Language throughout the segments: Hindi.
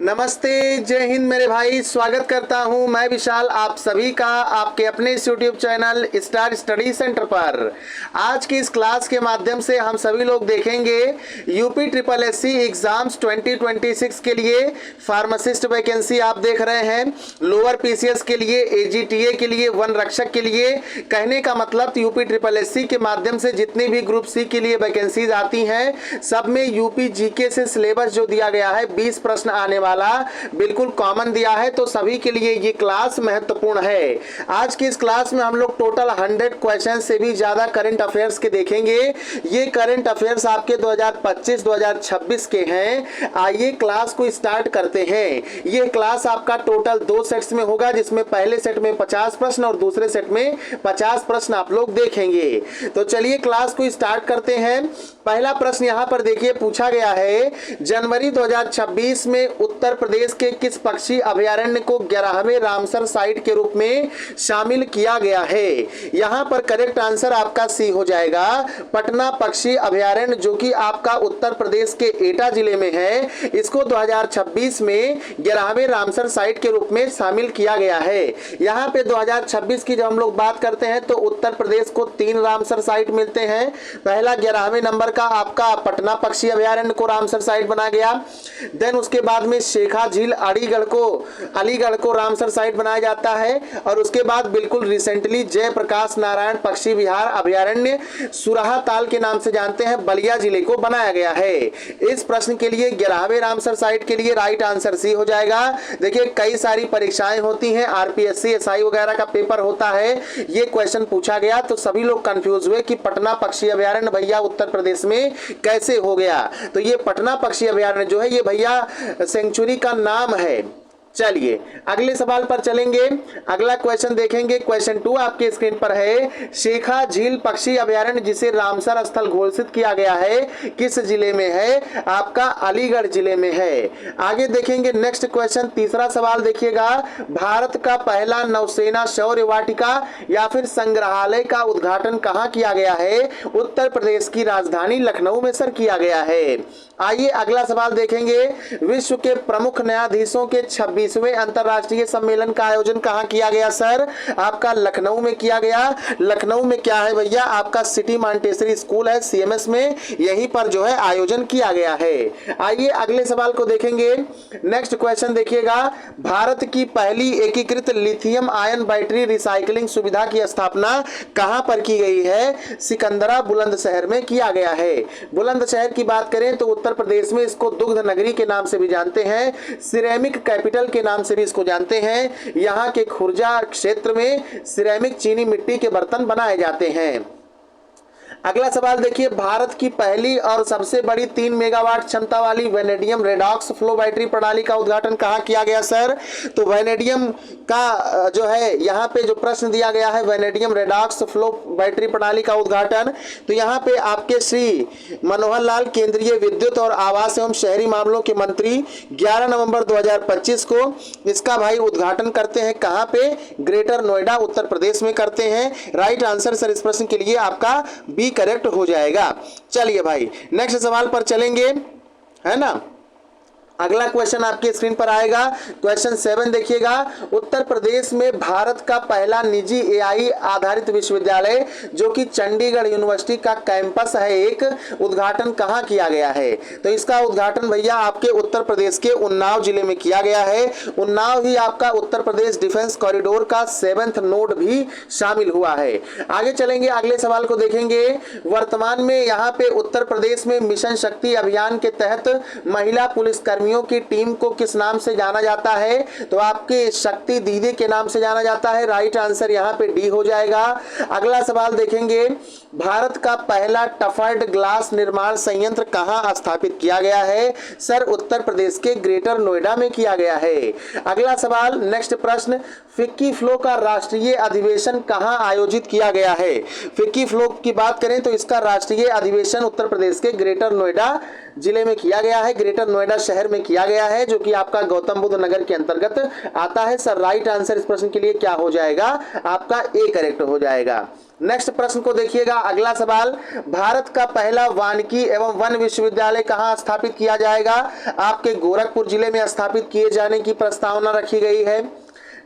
नमस्ते, जय हिंद मेरे भाई। स्वागत करता हूं मैं विशाल आप सभी का आपके अपने इस YouTube channel star study centre पर। आज की इस क्लास के माध्यम से हम सभी लोग देखेंगे यूपी ट्रिपल एससी एग्जाम्स 2026 के लिए फार्मासिस्ट वैकेंसी आप देख रहे हैं, लोअर पीसीएस के लिए, एजीटीए के लिए, वन रक्षक के लिए। कहने का मतलब यूपी ट्रिपल एससी के माध्यम से जितनी भी ग्रुप सी के लिए वैकेंसीज आती हैं सब में यूपी जीके से सिलेबस जो दिया गया है 20 प्रश्न आने वाला बिल्कुल कॉमन दिया है, तो सभी के लिए ये क्लास महत्वपूर्ण है। आज की इस क्लास में हम लोग टोटल 100 क्वेश्चन से भी ज्यादा करंट अफेयर्स के देखेंगे। ये करंट अफेयर्स आपके 2025-2026 के हैं। आइए क्लास को स्टार्ट करते हैं। ये क्लास आपका टोटल 2 सेट्स में होगा, जिसमें पहले सेट में 50 प्रश्न और दूसरे सेट में 50 प्रश्न आप लोग देखेंगे। तो चलिए क्लास को स्टार्ट करते हैं। पहला प्रश्न यहाँ पर देखिए पूछा गया है, जनवरी 2026 में उत्तर प्रदेश के किस पक्षी अभयारण्य को 11वें रामसर साइट के रूप में शामिल किया गया है? यहाँ पर करेक्ट आंसर आपका सी हो जाएगा, पटना पक्षी अभयारण्य, जो कि आपका उत्तर प्रदेश के एटा जिले में है। इसको 2026 में 11वें रामसर साइट के रूप में शामिल किया गया है। यहाँ पे 2026 की जब हम लोग बात करते हैं तो उत्तर प्रदेश को 3 रामसर साइट मिलते हैं। पहला 11वें नंबर का आपका पटना पक्षी अभयारण्य को रामसर साइट बना गया। देन उसके बाद में शेखा झील अलीगढ़ को रामसर साइट बनाया जाता है। और उसके बाद बिल्कुल रिसेंटली जयप्रकाश नारायण पक्षी विहार अभयारण्य सुराहा ताल के नाम से जानते हैं, बलिया जिले को बनाया गया है। इस प्रश्न के लिए 11वें रामसर साइट के लिए राइट आंसर सी हो जाएगा। देखिए कई सारी परीक्षाएं होती हैं, आरपीएससी एसआई वगैरह का पेपर होता है, ये क्वेश्चन पूछा गया तो सभी लोग कंफ्यूज हुए कि पटना पक्षी अभयारण्य भैया उत्तर प्रदेश में कैसे हो गया। तो ये पटना पक्षी अभयारण्य जो है ये भैया सेंचुरी का नाम है। चलिए अगले सवाल पर चलेंगे। अगला क्वेश्चन देखेंगे, क्वेश्चन 2 आपके स्क्रीन पर है। शेखा झील पक्षी अभयारण्य जिसे रामसर स्थल घोषित किया गया है किस जिले में है? आपका अलीगढ़ जिले में है। आगे देखेंगे नेक्स्ट क्वेश्चन, तीसरा सवाल देखिएगा, भारत का पहला नौसेना शौर्य वाटिका या फिर संग्रहालय का उद्घाटन कहाँ किया गया है? उत्तर प्रदेश की राजधानी लखनऊ में सर किया गया है। आइए अगला सवाल देखेंगे, विश्व के प्रमुख न्यायाधीशों के 26वें अंतरराष्ट्रीय सम्मेलन का आयोजन कहाँ किया गया सर? आपका लखनऊ में किया गया। लखनऊ में क्या है भैया? आपका सिटी मॉन्टेसरी स्कूल है सीएमएस में, यहीं पर जो है आयोजन किया गया है। आइए अगले सवाल को देखेंगे। नेक्स्ट क्वेश्चन देखिएगा, भारत की पहली एकीकृत लिथियम आयन बैटरी रिसाइकलिंग सुविधा की स्थापना कहाँ पर की गई है? सिकंदरा बुलंदशहर में किया गया है। बुलंदशहर की बात करें तो उत्तर प्रदेश में इसको दुग्ध नगरी के नाम से भी जानते हैं, सिरेमिक कैपिटल के नाम से भी इसको जानते हैं। यहाँ के खुर्जा क्षेत्र में सिरेमिक चीनी मिट्टी के बर्तन बनाए जाते हैं। अगला सवाल देखिए, भारत की पहली और सबसे बड़ी 3 मेगावाट क्षमता वाली वेनेडियम रेडॉक्स फ्लो बैटरी प्रणाली का उद्घाटन कहाँ किया गया सर? तो वेनेडियम का जो है यहाँ पे जो प्रश्न दिया गया है, वेनेडियम रेडॉक्स फ्लो बैटरी प्रणाली का उद्घाटन, तो यहाँ पे आपके श्री मनोहर लाल केंद्रीय विद्युत और आवास एवं शहरी मामलों के मंत्री 11 नवंबर 2025 को इसका भाई उद्घाटन करते हैं। कहाँ पे? ग्रेटर नोएडा उत्तर प्रदेश में करते हैं। राइट आंसर सर इस प्रश्न के लिए आपका बी करेक्ट हो जाएगा। चलिए भाई नेक्स्ट सवाल पर चलेंगे, है ना। अगला क्वेश्चन आपके स्क्रीन पर आएगा, क्वेश्चन 7 देखिएगा, उत्तर प्रदेश में भारत का पहला निजी एआई आधारित विश्वविद्यालय जो कि चंडीगढ़ यूनिवर्सिटी का कैंपस है एक, उद्घाटन कहाँ किया गया है? तो इसका उद्घाटन भैया आपके उत्तर प्रदेश के उन्नाव जिले में किया गया है। उन्नाव ही आपका उत्तर प्रदेश डिफेंस कॉरिडोर का 7th नोड भी शामिल हुआ है। आगे चलेंगे, अगले सवाल को देखेंगे। वर्तमान में यहाँ पे उत्तर प्रदेश में मिशन शक्ति अभियान के तहत महिला पुलिसकर्मी की टीम को किस नाम से जाना जाता है? तो आपके शक्ति दीदी के नाम से जाना जाता है। राइट आंसर यहाँ पे डी हो जाएगा। अगला सवाल देखेंगे, भारत का पहला टफर्ड ग्लास निर्माण संयंत्र कहाँ स्थापित किया गया है? सर उत्तर प्रदेश के ग्रेटर नोएडा में किया गया है। अगला सवाल, नेक्स्ट प्रश्न, फिक्की फ्लो का राष्ट्रीय अधिवेशन कहाँ आयोजित किया गया है? फिक्की फ्लो की बात करें तो इसका राष्ट्रीय अधिवेशन उत्तर प्रदेश के ग्रेटर नोएडा जिले में किया गया है, ग्रेटर नोएडा शहर में किया गया है, जो कि आपका गौतम बुद्ध नगर के अंतर्गत आता है। सर राइट आंसर इस प्रश्न के लिए क्या हो जाएगा, आपका ए करेक्ट हो जाएगा। नेक्स्ट प्रश्न को देखिएगा, अगला सवाल, भारत का पहला वानिकी एवं वन विश्वविद्यालय कहां स्थापित किया जाएगा? आपके गोरखपुर जिले में स्थापित किए जाने की प्रस्तावना रखी गई है।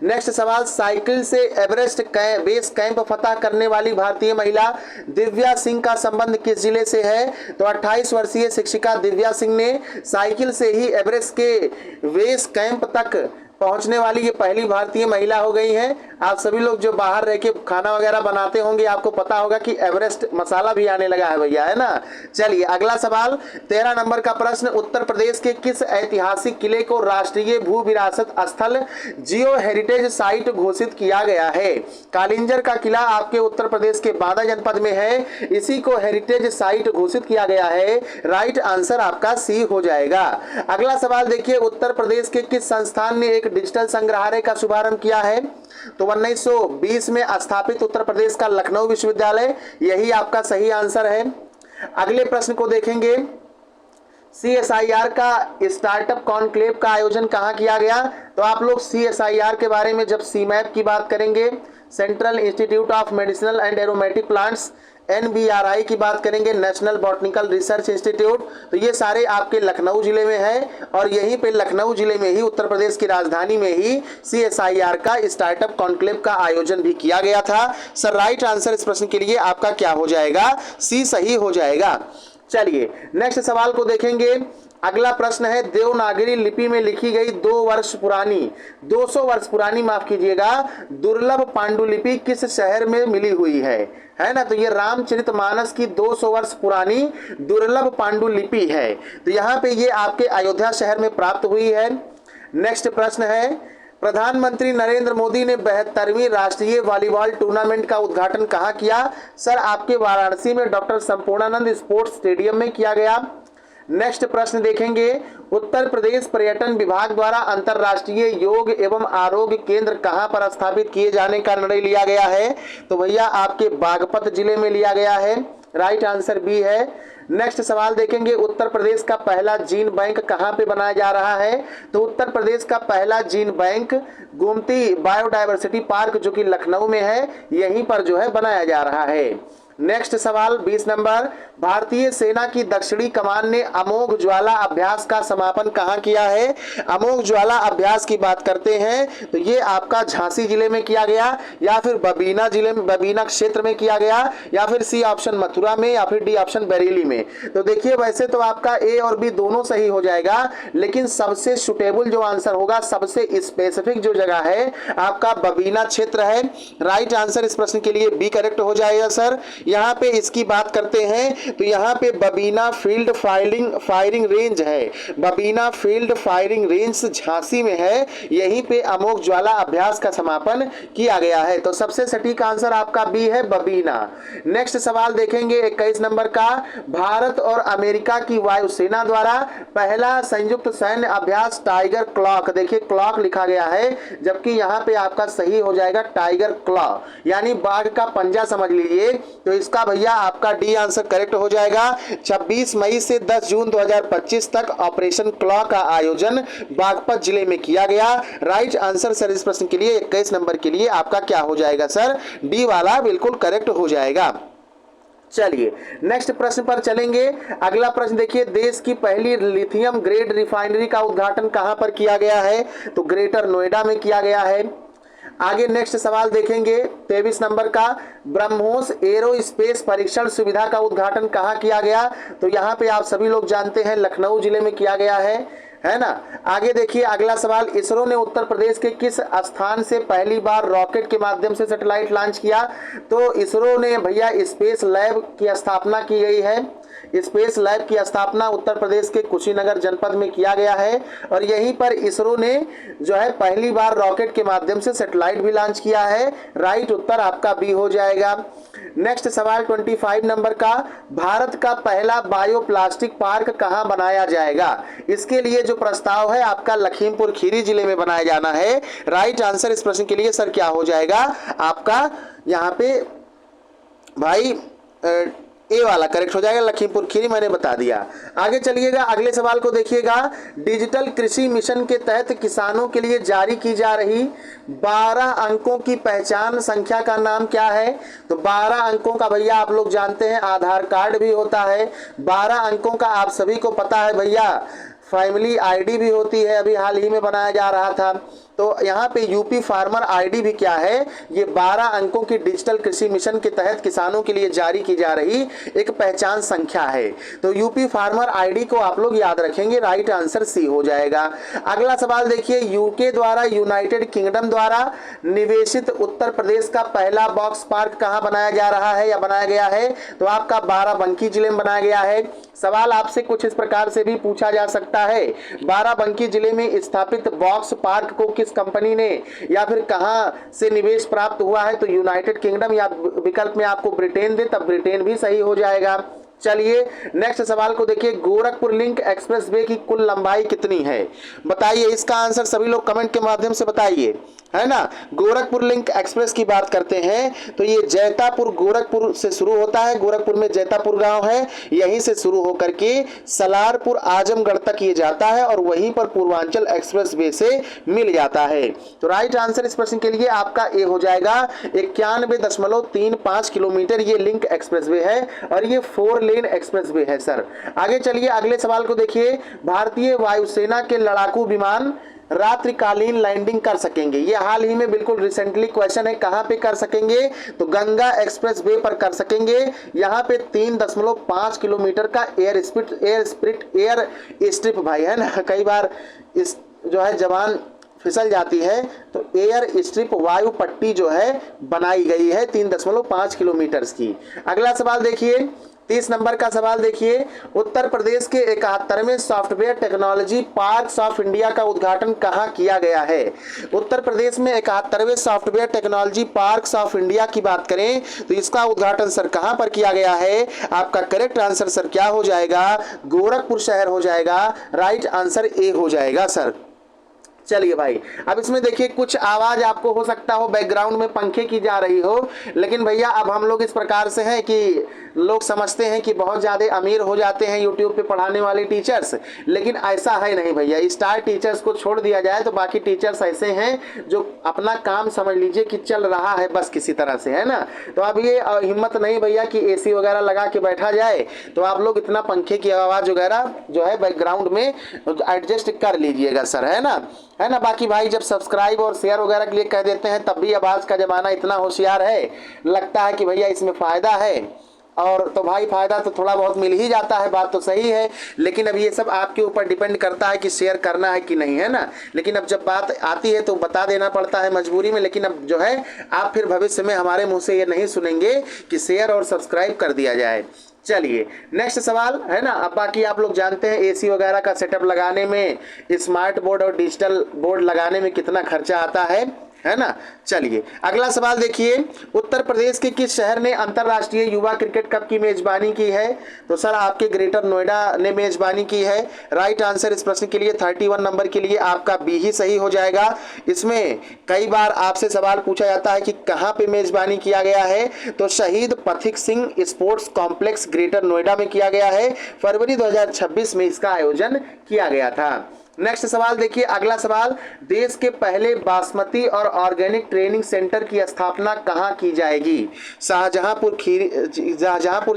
नेक्स्ट सवाल, साइकिल से एवरेस्ट बेस कैंप फतह करने वाली भारतीय महिला दिव्या सिंह का संबंध किस जिले से है? तो 28 वर्षीय शिक्षिका दिव्या सिंह ने साइकिल से ही एवरेस्ट के बेस कैंप तक पहुंचने वाली ये पहली भारतीय महिला हो गई हैं। आप सभी लोग जो बाहर रह के खाना वगैरह बनाते होंगे, आपको पता होगा कि एवरेस्ट मसाला भी आने लगा है भैया, है ना। चलिए अगला सवाल, 13 नंबर का प्रश्न, उत्तर प्रदेश के किस ऐतिहासिक किले को राष्ट्रीय भू विरासत स्थल जियो हेरिटेज साइट घोषित किया गया है? कालिंजर का किला आपके उत्तर प्रदेश के बांदा जनपद में है, इसी को हेरिटेज साइट घोषित किया गया है। राइट आंसर आपका सी हो जाएगा। अगला सवाल देखिए, उत्तर प्रदेश के किस संस्थान ने एक डिजिटल संग्रहालय का शुभारंभ किया है? तो 1920 में स्थापित उत्तर प्रदेश का लखनऊ विश्वविद्यालय, यही आपका सही आंसर है। अगले प्रश्न को देखेंगे, CSIR का स्टार्टअप कॉन्क्लेव का आयोजन कहां किया गया? तो आप लोग CSIR के बारे में जब CMAP की बात करेंगे, central institute of medicinal and aromatic plants, NBRI की बात करेंगे, नेशनल बॉटनिकल रिसर्च इंस्टीट्यूट, तो ये सारे आपके लखनऊ जिले में है। और यहीं पे लखनऊ जिले में ही, उत्तर प्रदेश की राजधानी में ही CSIR का स्टार्टअप कॉन्क्लेव का आयोजन भी किया गया था। सर राइट आंसर इस प्रश्न के लिए आपका क्या हो जाएगा? सी सही हो जाएगा। चलिए नेक्स्ट सवाल को देखेंगे, अगला प्रश्न है, देवनागरी लिपि में लिखी गई 200 वर्ष पुरानी माफ कीजिएगा, दुर्लभ पांडुलिपि किस शहर में मिली हुई है ना। तो ये रामचरितमानस की 200 वर्ष पुरानी दुर्लभ पांडुलिपि है, तो यहाँ पे ये आपके अयोध्या शहर में प्राप्त हुई है। नेक्स्ट प्रश्न है, प्रधानमंत्री नरेंद्र मोदी ने 72वीं राष्ट्रीय वॉलीबॉल टूर्नामेंट का उद्घाटन कहां किया? सर आपके वाराणसी में डॉक्टर संपूर्णानंद स्पोर्ट्स स्टेडियम में किया गया। नेक्स्ट प्रश्न देखेंगे, उत्तर प्रदेश पर्यटन विभाग द्वारा अंतर्राष्ट्रीय योग एवं आरोग्य केंद्र कहां पर स्थापित किए जाने का निर्णय लिया गया है? तो भैया आपके बागपत जिले में लिया गया है। राइट आंसर बी है। नेक्स्ट सवाल देखेंगे, उत्तर प्रदेश का पहला जीन बैंक कहां पे बनाया जा रहा है? तो उत्तर प्रदेश का पहला gene bank Gomti biodiversity park, जो कि लखनऊ में है, यहीं पर जो है बनाया जा रहा है। नेक्स्ट सवाल 20 नंबर, भारतीय सेना की दक्षिणी कमान ने अमोघ ज्वाला अभ्यास का समापन कहां किया है? अमोघ ज्वाला अभ्यास की बात करते हैं तो ये आपका झांसी जिले में किया गया, या फिर बबीना जिले में, बबीना क्षेत्र में किया गया, या फिर सी ऑप्शन मथुरा में, या फिर डी ऑप्शन बरेली में। तो देखिए वैसे तो आपका ए और बी दोनों सही हो जाएगा, लेकिन सबसे सुटेबल जो आंसर होगा, सबसे स्पेसिफिक जो जगह है, आपका बबीना क्षेत्र है। राइट आंसर इस प्रश्न के लिए बी करेक्ट हो जाएगा। सर यहाँ पे इसकी बात करते हैं तो यहाँ पे बबीना फील्ड फायरिंग रेंज है, Babina field firing range Jhansi में है, यहीं पे अमोघ ज्वाला अभ्यास का समापन किया गया है। तो सबसे सटीक आंसर आपका बी है, बबीना। नेक्स्ट सवाल देखेंगे 21 नंबर का, भारत और अमेरिका की वायुसेना द्वारा पहला संयुक्त सैन्य अभ्यास टाइगर क्लॉक, देखिए क्लॉक लिखा गया है, जबकि यहाँ पे आपका सही हो जाएगा टाइगर क्लॉ, यानी बाघ का पंजा समझ लीजिए। तो इसका भैया आपका डी आंसर करेक्ट हो जाएगा। 26 मई से 10 जून 2025 तक ऑपरेशन क्लॉ का आयोजन बागपत जिले में किया गया। राइट आंसर सर इस प्रश्न के लिए 21 नंबर के लिए आपका क्या हो जाएगा? सर डी वाला बिल्कुल करेक्ट हो जाएगा। चलिए नेक्स्ट प्रश्न पर चलेंगे। अगला प्रश्न देखिए, देश की पहली लिथियम ग्रेड रिफाइनरी का उद्घाटन कहां पर किया गया है? तो ग्रेटर नोएडा में किया गया है। आगे नेक्स्ट सवाल देखेंगे 23 नंबर का, ब्रह्मोस एरोस्पेस परीक्षण सुविधा का उद्घाटन कहां किया गया? तो यहां पे आप सभी लोग जानते हैं लखनऊ जिले में किया गया है ना। आगे देखिए अगला सवाल, इसरो ने उत्तर प्रदेश के किस स्थान से पहली बार रॉकेट के माध्यम से सैटेलाइट लॉन्च किया? तो इसरो ने भैया स्पेस लैब की स्थापना की गई है। स्पेस लैब की स्थापना उत्तर प्रदेश के कुशीनगर जनपद में किया गया है, और यहीं पर इसरो ने जो है पहली बार रॉकेट के माध्यम से सैटेलाइट भी लॉन्च किया है। राइट उत्तर आपका बी हो जाएगा। नेक्स्ट सवाल 25 नंबर का, भारत का पहला बायोप्लास्टिक पार्क कहां बनाया जाएगा? इसके लिए जो प्रस्ताव है आपका लखीमपुर खीरी जिले में बनाया जाना है। राइट आंसर इस प्रश्न के लिए सर क्या हो जाएगा? आपका यहाँ पे भाई ए वाला करेक्ट हो जाएगा, लखीमपुर खीरी मैंने बता दिया। आगे चलिएगा, अगले सवाल को देखिएगा। डिजिटल कृषि मिशन के तहत किसानों के लिए जारी की जा रही 12 अंकों की पहचान संख्या का नाम क्या है? तो 12 अंकों का भैया आप लोग जानते हैं आधार कार्ड भी होता है, 12 अंकों का आप सभी को पता है भैया फैमिली आईडी भी होती है, अभी हाल ही में बनाया जा रहा था। तो यहाँ पे यूपी फार्मर आईडी भी क्या है? ये 12 अंकों की डिजिटल कृषि मिशन के तहत किसानों के लिए जारी की जा रही एक पहचान संख्या है। तो यूपी फार्मर आईडी को आप लोग याद रखेंगे, राइट आंसर सी हो जाएगा। अगला सवाल देखिए, यूके द्वारा यूनाइटेड किंगडम द्वारा निवेशित उत्तर प्रदेश का पहला बॉक्स पार्क कहाँ बनाया जा रहा है या बनाया गया है? तो आपका बाराबंकी जिले में बनाया गया है। सवाल आपसे कुछ इस प्रकार से भी पूछा जा सकता है, बाराबंकी जिले में स्थापित बॉक्स पार्क को किस कंपनी ने या फिर कहां से निवेश प्राप्त हुआ है? तो यूनाइटेड किंगडम, या विकल्प में आपको ब्रिटेन दे तब ब्रिटेन भी सही हो जाएगा। चलिए नेक्स्ट सवाल को देखिए, गोरखपुर लिंक एक्सप्रेसवे की कुल लंबाई कितनी है? बताइए, इसका आंसर सभी लोग कमेंट के माध्यम से बताइए, है ना। गोरखपुर लिंक एक्सप्रेस की बात करते हैं तो ये जैतापुर गोरखपुर से शुरू होता है, गोरखपुर में जैतापुर गांव है, यहीं से शुरू होकर के सलारपुर आजमगढ़ तक ये जाता है और वहीं पर पूर्वांचल एक्सप्रेसवे से मिल जाता है। तो राइट आंसर इस प्रश्न के लिए आपका ए हो जाएगा। 91.35 किलोमीटर ये लिंक एक्सप्रेसवे है और ये 4 लेन एक्सप्रेसवे है सर। आगे चलिए अगले सवाल को देखिए, भारतीय वायुसेना के लड़ाकू विमान रात्रिकालीन लैंडिंग कर सकेंगे? ये हाल ही में बिल्कुल रिसेंटली क्वेश्चन है, कहां पे कर सकेंगे? तो गंगा एक्सप्रेस वे पर कर सकेंगे। यहां पे 3.5 किलोमीटर का एयर स्ट्रिप भाई, है ना, कई बार इस जो है जवान फिसल जाती है, तो एयर स्ट्रिप वायु पट्टी जो है बनाई गई है 3.5 किलोमीटर की। अगला सवाल देखिए, 30 नंबर का सवाल देखिए, उत्तर प्रदेश के 71वें software technology parks of India का उद्घाटन कहाँ किया गया है? उत्तर प्रदेश में 71वें software technology parks of India की बात करें तो इसका उद्घाटन सर कहाँ पर किया गया है? आपका करेक्ट आंसर सर क्या हो जाएगा? गोरखपुर शहर हो जाएगा, राइट आंसर ए हो जाएगा सर। चलिए भाई, अब इसमें देखिए कुछ आवाज आपको हो सकता हो बैकग्राउंड में पंखे की जा रही हो, लेकिन भैया अब हम लोग इस प्रकार से हैं कि लोग समझते हैं कि बहुत ज़्यादा अमीर हो जाते हैं यूट्यूब पे पढ़ाने वाले टीचर्स, लेकिन ऐसा है नहीं भैया। स्टार टीचर्स को छोड़ दिया जाए तो बाकी टीचर्स ऐसे हैं जो अपना काम समझ लीजिए कि चल रहा है बस किसी तरह से, है ना। तो अब ये हिम्मत नहीं भैया कि एसी वगैरह लगा के बैठा जाए, तो आप लोग इतना पंखे की आवाज़ वगैरह जो है बैकग्राउंड में एडजस्ट कर लीजिएगा सर, है ना। बाकी भाई जब सब्सक्राइब और शेयर वगैरह के लिए कह देते हैं तब भी अब आज का ज़माना इतना होशियार है, लगता है कि भैया इसमें फ़ायदा है, और तो भाई फ़ायदा तो थोड़ा बहुत मिल ही जाता है, बात तो सही है, लेकिन अब ये सब आपके ऊपर डिपेंड करता है कि शेयर करना है कि नहीं, है ना। लेकिन अब जब बात आती है तो बता देना पड़ता है मजबूरी में, लेकिन अब जो है आप फिर भविष्य में हमारे मुँह से ये नहीं सुनेंगे कि शेयर और सब्सक्राइब कर दिया जाए। चलिए नेक्स्ट सवाल, है ना। अब बाकी आप लोग जानते हैं एसी वगैरह का सेटअप लगाने में, स्मार्ट बोर्ड और डिजिटल बोर्ड लगाने में कितना खर्चा आता है ना। चलिए अगला सवाल देखिए, उत्तर प्रदेश के किस शहर ने अंतर्राष्ट्रीय युवा क्रिकेट कप की मेजबानी की है? तो सर आपके ग्रेटर नोएडा ने मेजबानी की है। राइट आंसर इस प्रश्न के लिए 31 नंबर के लिए आपका बी ही सही हो जाएगा। इसमें कई बार आपसे सवाल पूछा जाता है कि कहाँ पे मेजबानी किया गया है, तो शहीद पथिक Singh sports complex greater Noida में किया गया है। फरवरी 2026 में इसका आयोजन किया गया था। नेक्स्ट सवाल देखिए, अगला सवाल, देश के पहले बासमती और ऑर्गेनिक ट्रेनिंग सेंटर की स्थापना कहाँ की जाएगी? शाहजहांपुर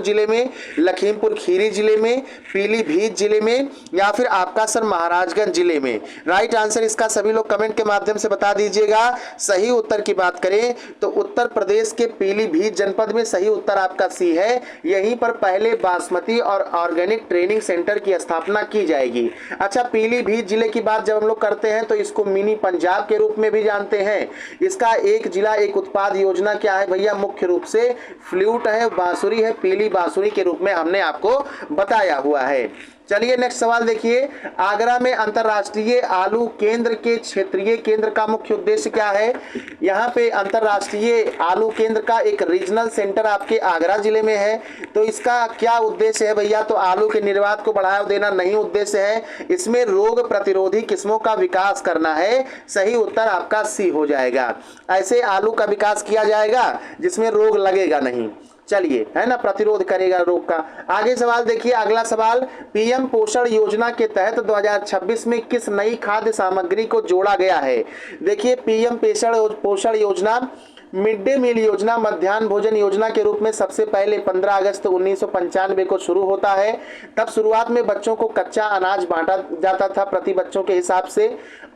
जिले में, लखीमपुर खीरी जिले में, पीलीभीत जिले में, या फिर आपका सर महाराजगंज जिले में? राइट आंसर इसका सभी लोग कमेंट के माध्यम से बता दीजिएगा। सही उत्तर की बात करें तो उत्तर प्रदेश के पीलीभीत जनपद में सही उत्तर आपका सी है। यहीं पर पहले बासमती और ऑर्गेनिक ट्रेनिंग सेंटर की स्थापना की जाएगी। अच्छा, पीलीभीत जिले की बात जब हम लोग करते हैं तो इसको मिनी पंजाब के रूप में भी जानते हैं। इसका एक जिला एक उत्पाद योजना क्या है भैया? मुख्य रूप से फ्लूट है, बांसुरी है, पीली बांसुरी के रूप में हमने आपको बताया हुआ है। चलिए नेक्स्ट सवाल देखिए, आगरा में अंतर्राष्ट्रीय आलू केंद्र के क्षेत्रीय केंद्र का मुख्य उद्देश्य क्या है? यहाँ पे अंतर्राष्ट्रीय आलू केंद्र का एक रीजनल सेंटर आपके आगरा जिले में है, तो इसका क्या उद्देश्य है भैया? तो आलू के निर्यात को बढ़ावा देना नहीं उद्देश्य है, इसमें रोग प्रतिरोधी किस्मों का विकास करना है। सही उत्तर आपका सी हो जाएगा। ऐसे आलू का विकास किया जाएगा जिसमें रोग लगेगा नहीं। चलिए, है ना, प्रतिरोध करेगा रोग का। आगे सवाल देखिए, अगला सवाल, पीएम पोषण योजना के तहत 2026 में किस नई खाद्य सामग्री को जोड़ा गया है? देखिए, पीएम पोषण योजना मिड डे मील योजना मध्याह्न भोजन योजना के रूप में सबसे पहले 15 अगस्त 1995 को शुरू होता है। तब शुरुआत में बच्चों को कच्चा अनाज बांटा जाता था प्रति बच्चों के हिसाब से,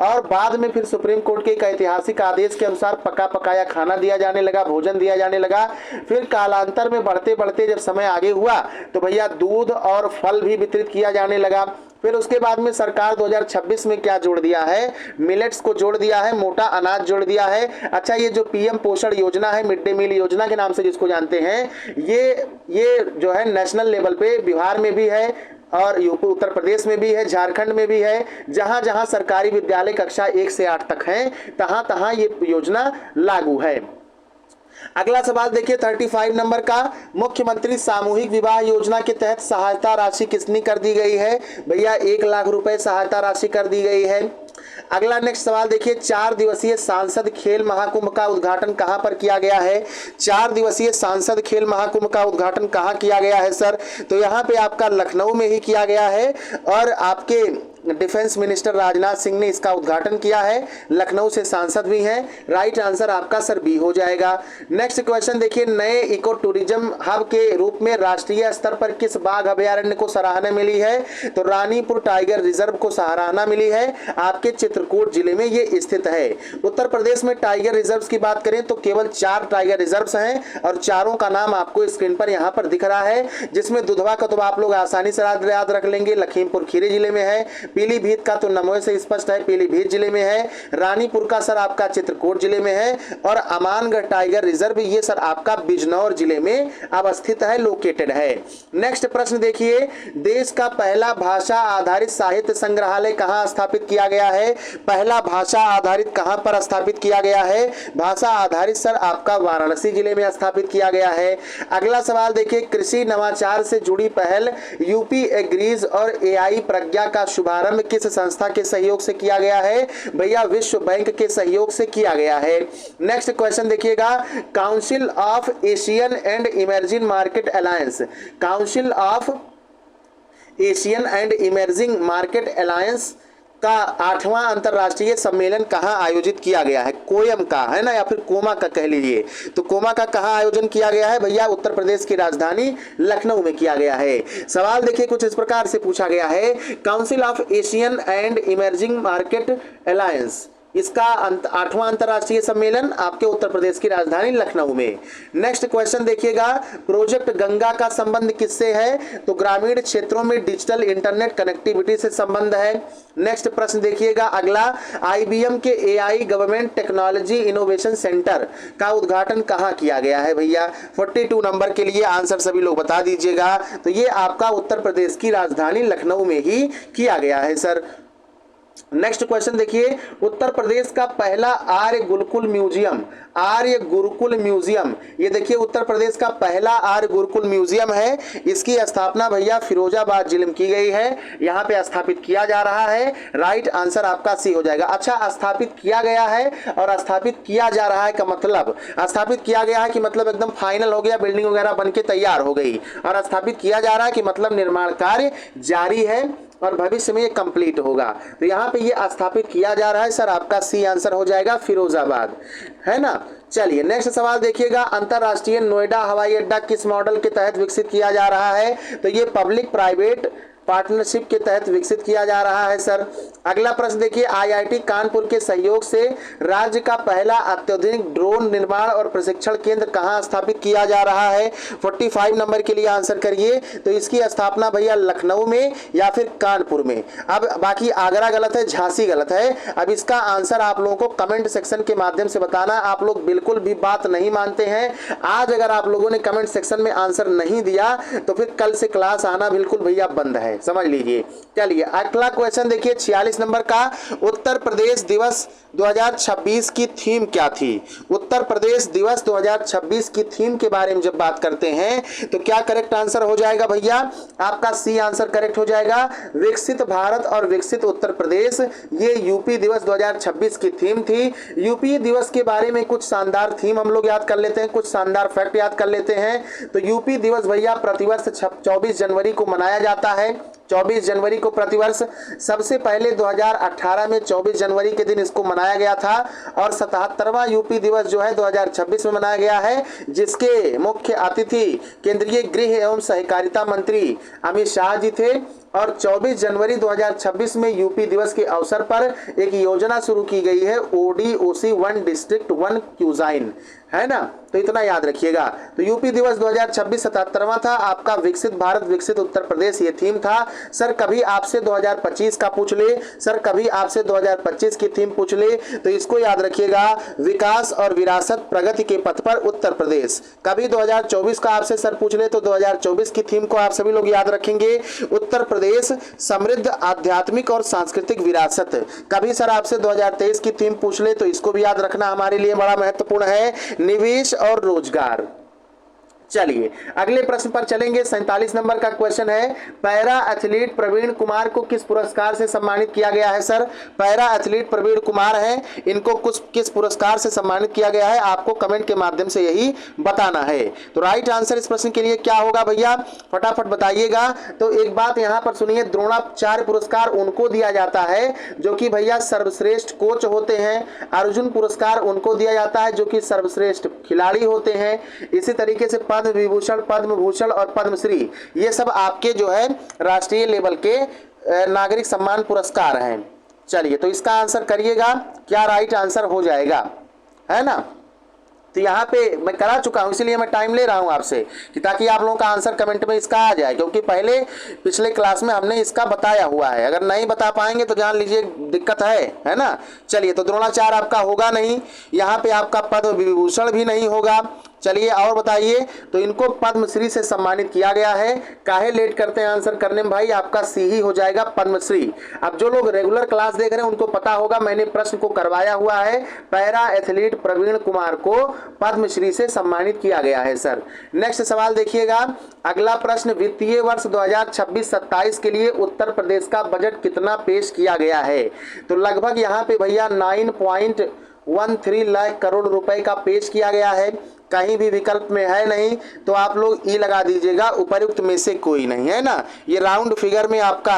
और बाद में फिर सुप्रीम कोर्ट के एक ऐतिहासिक आदेश के अनुसार पका पकाया खाना दिया जाने लगा, भोजन दिया जाने लगा। फिर कालांतर में बढ़ते बढ़ते जब समय आगे हुआ तो भैया दूध और फल भी वितरित किया जाने लगा। फिर उसके बाद में सरकार 2026 में क्या जोड़ दिया है? मिलेट्स को जोड़ दिया है, मोटा अनाज जोड़ दिया है। अच्छा, ये जो पीएम पोषण योजना है, मिड डे मील योजना के नाम से जिसको जानते हैं, ये जो है नेशनल लेवल पे बिहार में भी है और यूपी उत्तर प्रदेश में भी है, झारखंड में भी है। जहां जहां सरकारी विद्यालय कक्षा 1 से 8 तक हैं, तहां तहां ये योजना लागू है। अगला सवाल देखिए 35 नंबर का, मुख्यमंत्री सामूहिक विवाह योजना के तहत सहायता राशि कितनी कर दी गई है? भैया 1 लाख रुपए सहायता राशि कर दी गई है। अगला नेक्स्ट सवाल देखिए, 4 दिवसीय सांसद खेल महाकुंभ का उद्घाटन कहां पर किया गया है? 4 दिवसीय सांसद खेल महाकुंभ का उद्घाटन कहां किया गया है सर? तो यहां पे आपका लखनऊ में ही किया गया है और आपके डिफेंस मिनिस्टर राजनाथ सिंह ने इसका उद्घाटन किया है। लखनऊ से सांसद भी हैं। राइट आंसर आपका सर बी हो जाएगा। नेक्स्ट क्वेश्चन देखिए, नए इको टूरिज्म हब के रूप में राष्ट्रीय स्तर पर किस बाघ अभयारण्य को सराहना मिली है? तो रानीपुर टाइगर रिजर्व को सराहना मिली है। आपके चित्रकूट जिले में ये स्थित है। उत्तर प्रदेश में टाइगर रिजर्व की बात करें तो केवल 4 टाइगर रिजर्व हैं और चारों का नाम आपको स्क्रीन पर यहाँ पर दिख रहा है, जिसमें दुधवा का तो आप लोग आसानी से याद रख लेंगे, लखीमपुर खीरी जिले में है। पीलीभीत का तो नमोए से स्पष्ट है, पीलीभीत जिले में है। रानीपुर का सर आपका चित्रकूट जिले में है और अमानगढ़ टाइगर रिजर्व ये सर आपका बिजनौर जिले में अवस्थित है, लोकेटेड है। नेक्स्ट प्रश्न देखिए, देश का पहला भाषा आधारित साहित्य संग्रहालय कहां स्थापित किया गया है? पहला भाषा आधारित कहां पर स्थापित किया गया है? भाषा आधारित सर आपका वाराणसी जिले में स्थापित किया गया है। अगला सवाल देखिए, कृषि नवाचार से जुड़ी पहल यूपी एग्रीज और एआई प्रज्ञा का शुभारंभ किस संस्था के सहयोग से किया गया है? भैया विश्व बैंक के सहयोग से किया गया है। नेक्स्ट क्वेश्चन देखिएगा, council of Asian and emerging market alliance, council of Asian and emerging market alliance का 8वां अंतरराष्ट्रीय सम्मेलन कहां आयोजित किया गया है? कोयम का, है ना, या फिर कोमा का कह लीजिए। तो कोमा का कहां आयोजन किया गया है? भैया उत्तर प्रदेश की राजधानी लखनऊ में किया गया है। सवाल देखिए कुछ इस प्रकार से पूछा गया है, council of Asian and emerging market alliance, इसका 8वां अंतरराष्ट्रीय सम्मेलन आपके उत्तर प्रदेश की राजधानी लखनऊ में। नेक्स्ट क्वेश्चन देखिएगा, प्रोजेक्ट गंगा का संबंध किससे है? तो ग्रामीण क्षेत्रों में डिजिटल इंटरनेट कनेक्टिविटी से संबंध है। नेक्स्ट प्रश्न देखिएगा अगला, आईबीएम के AI government technology innovation centre का उद्घाटन कहां किया गया है? भैया 42 नंबर के लिए आंसर सभी लोग बता दीजिएगा। तो ये आपका उत्तर प्रदेश की राजधानी लखनऊ में ही किया गया है सर। नेक्स्ट क्वेश्चन देखिए, उत्तर प्रदेश का पहला आर्य गुरुकुल म्यूजियम, आर्य गुरुकुल म्यूजियम, ये देखिए उत्तर प्रदेश का पहला आर्य गुरुकुल म्यूजियम है। इसकी स्थापना भैया फिरोजाबाद जिले में की गई है, यहाँ पे स्थापित किया जा रहा है। राइट आंसर आपका सी हो जाएगा। अच्छा, स्थापित किया गया है और स्थापित किया जा रहा है का मतलब, स्थापित किया गया है कि मतलब एकदम फाइनल हो गया, बिल्डिंग वगैरह बन के तैयार हो गई, और स्थापित किया जा रहा है कि मतलब निर्माण कार्य जारी है और भविष्य में ये कंप्लीट होगा। तो यहाँ पे ये स्थापित किया जा रहा है सर, आपका सी आंसर हो जाएगा फिरोजाबाद, है ना। चलिए नेक्स्ट सवाल देखिएगा, अंतरराष्ट्रीय नोएडा हवाई अड्डा किस मॉडल के तहत विकसित किया जा रहा है? तो ये पब्लिक प्राइवेट पार्टनरशिप के तहत विकसित किया जा रहा है सर। अगला प्रश्न देखिए, आईआईटी कानपुर के सहयोग से राज्य का पहला अत्याधुनिक ड्रोन निर्माण और प्रशिक्षण केंद्र कहां स्थापित किया जा रहा है? 45 नंबर के लिए आंसर करिए। तो इसकी स्थापना भैया लखनऊ में या फिर कानपुर में। अब बाकी आगरा गलत है, झांसी गलत है। अब इसका आंसर आप लोगों को कमेंट सेक्शन के माध्यम से बताना। आप लोग बिल्कुल भी बात नहीं मानते हैं। आज अगर आप लोगों ने कमेंट सेक्शन में आंसर नहीं दिया तो फिर कल से क्लास आना बिल्कुल भैया बंद है। है, समझ लीजिए। चलिए अगला क्वेश्चन देखिए 46 नंबर का, उत्तर प्रदेश दिवस 2026 की थीम क्या थी? उत्तर प्रदेश दिवस 2026 की थीम के बारे में जब बात करते हैं तो क्या करेक्ट आंसर हो जाएगा भैया? आपका सी आंसर करेक्ट हो जाएगा। विकसित भारत और विकसित उत्तर प्रदेश, ये यूपी दिवस 2026 की थीम थी। यूपी दिवस के बारे में कुछ शानदार थीम हम लोग याद कर लेते हैं, कुछ शानदार फैक्ट याद कर लेते हैं। तो यूपी दिवस भैया प्रतिवर्ष 24 जनवरी को मनाया जाता है, 24 जनवरी को प्रतिवर्ष। सबसे पहले 2018 में 24 जनवरी के दिन इसको मनाया गया था और 77वां यूपी दिवस जो है 2026 में मनाया गया है, जिसके मुख्य अतिथि केंद्रीय गृह एवं सहकारिता मंत्री अमित शाह जी थे। और 24 जनवरी 2026 में यूपी दिवस के अवसर पर एक योजना शुरू की गई है, ODOC 1 डिस्ट्रिक्ट 1 क्यूजाइन, है ना। तो इतना याद रखिएगा। तो यूपी दिवस 2026 77वां था आपका। विकसित भारत विकसित उत्तर प्रदेश ये थीम था। सर कभी आपसे 2025 का पूछ ले, सर कभी आपसे 2025 की थीम पूछ ले तो इसको याद रखिएगा, विकास और विरासत प्रगति के पथ पर उत्तर प्रदेश। कभी 2024 का आपसे सर पूछ ले तो 2024 की थीम को आप सभी लोग याद रखेंगे, उत्तर प्रदेश समृद्ध आध्यात्मिक और सांस्कृतिक विरासत। कभी सर आपसे 2023 की थीम पूछ ले तो इसको भी याद रखना हमारे लिए बड़ा महत्वपूर्ण है, निवेश और रोजगार। चलिए अगले प्रश्न पर चलेंगे। 47 नंबर का क्वेश्चन है, पैरा एथलीट प्रवीण कुमार को किस पुरस्कार से सम्मानित किया गया है? Sir para athlete Praveen Kumar हैं, इनको किस पुरस्कार से सम्मानित किया गया है? आपको कमेंट के माध्यम से यही बताना है। तो राइट आंसर इस प्रश्न के लिए क्या होगा भैया, फटाफट बताइएगा। तो एक बात यहाँ पर सुनिए, द्रोणाचार्य पुरस्कार उनको दिया जाता है जो कि भैया सर्वश्रेष्ठ कोच होते हैं। अर्जुन पुरस्कार उनको दिया जाता है जो कि सर्वश्रेष्ठ खिलाड़ी होते हैं। इसी तरीके से पद्म विभूषण, पद्म भूषण और पद्मश्री, ये सब आपके जो है राष्ट्रीय लेवल के नागरिक सम्मान पुरस्कार हैं। चलिए तो इसका आंसर करिएगा, क्या राइट आंसर हो जाएगा, है ना। तो यहाँ पे मैं करा चुका हूँ, इसीलिए मैं टाइम ले रहा हूँ आपसे कि ताकि आप लोगों का आंसर कमेंट में इसका आ जाए, क्योंकि पहले पिछले क्लास में हमने इसका बताया हुआ है। अगर नहीं बता पाएंगे तो जान लीजिए दिक्कत है ना। चलिए तो द्रोणाचार्य आपका होगा नहीं, यहाँ पे आपका पद्म विभूषण भी नहीं होगा। चलिए और बताइए, तो इनको पद्मश्री से सम्मानित किया गया है। काहे लेट करते हैं आंसर करने में भाई, आपका सी ही हो जाएगा, पद्मश्री। अब जो लोग रेगुलर क्लास देख रहे हैं उनको पता होगा, मैंने प्रश्न को करवाया हुआ है, पैरा एथलीट प्रवीण कुमार को पद्मश्री से सम्मानित किया गया है सर। नेक्स्ट सवाल देखिएगा, अगला प्रश्न, वित्तीय वर्ष 2026-27 के लिए उत्तर प्रदेश का बजट कितना पेश किया गया है? तो लगभग यहाँ पे भैया 9.13 लाख करोड़ रुपए का पेश किया गया है। कहीं भी विकल्प में है नहीं, तो आप लोग ई लगा दीजिएगा, उपर्युक्त में से कोई नहीं, है ना। ये राउंड फिगर में आपका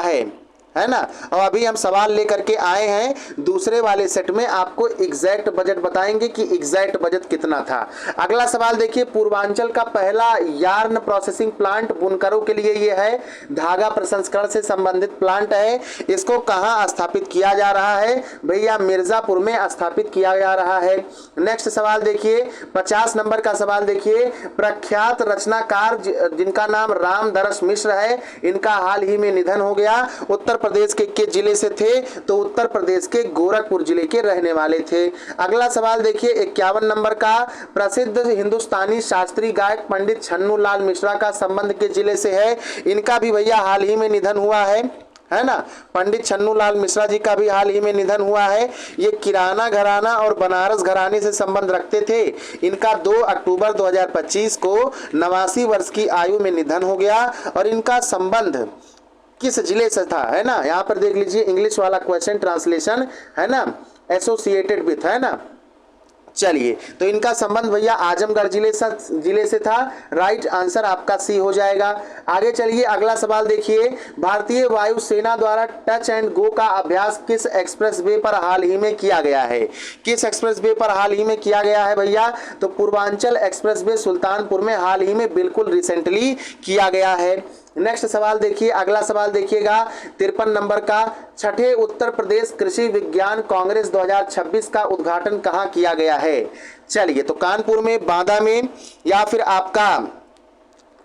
है ना। और अभी हम सवाल लेकर के आए हैं दूसरे वाले सेट में, आपको एग्जैक्ट बजट बताएंगे कि एग्जैक्ट बजट कितना था। अगला सवाल देखिए, पूर्वांचल का पहला यार्न प्रोसेसिंग प्लांट बुनकरों के लिए ये है, धागा प्रसंस्करण से संबंधित प्लांट है। इसको कहाँ स्थापित किया जा रहा है? भैया मिर्जापुर में स्थापित किया जा रहा है। नेक्स्ट सवाल देखिए, 50 नंबर का सवाल देखिए, प्रख्यात रचनाकार जिनका नाम रामदरस मिश्र है, इनका हाल ही में निधन हो गया। उत्तर प्रदेश के जिले से थे? तो उत्तर प्रदेश के गोरखपुर जिले के रहने वाले थे। अगला सवाल देखिए 51 नंबर का, प्रसिद्ध हिंदुस्तानी शास्त्रीय गायक पंडित छन्नू लाल मिश्रा का संबंध के जिले से है? इनका भी भैया हाल ही में निधन हुआ है ना। पंडित छन्नू लाल मिश्रा जी का भी हाल ही में निधन हुआ है। ये किराना घराना और बनारस घराने से संबंध रखते थे। इनका 2 अक्टूबर 2025 को 89 वर्ष की आयु में निधन हो गया। और इनका संबंध किस जिले से था, है ना। यहाँ पर देख लीजिए इंग्लिश वाला क्वेश्चन ट्रांसलेशन, है ना, एसोसिएटेड विथ, है ना। चलिए तो इनका संबंध भैया आजमगढ़ जिले से था। राइट आंसर आपका सी हो जाएगा। आगे चलिए अगला सवाल देखिए, भारतीय वायुसेना द्वारा टच एंड गो का अभ्यास किस एक्सप्रेसवे पर हाल ही में किया गया है? किस एक्सप्रेसवे पर हाल ही में किया गया है भैया? तो पूर्वांचल एक्सप्रेसवे सुल्तानपुर में हाल ही में बिल्कुल रिसेंटली किया गया है। नेक्स्ट सवाल देखिए, अगला सवाल देखिएगा 53 नंबर का, छठे उत्तर प्रदेश कृषि विज्ञान कांग्रेस 2026 का उद्घाटन कहाँ किया गया है? चलिए तो कानपुर में, बांदा में, या फिर आपका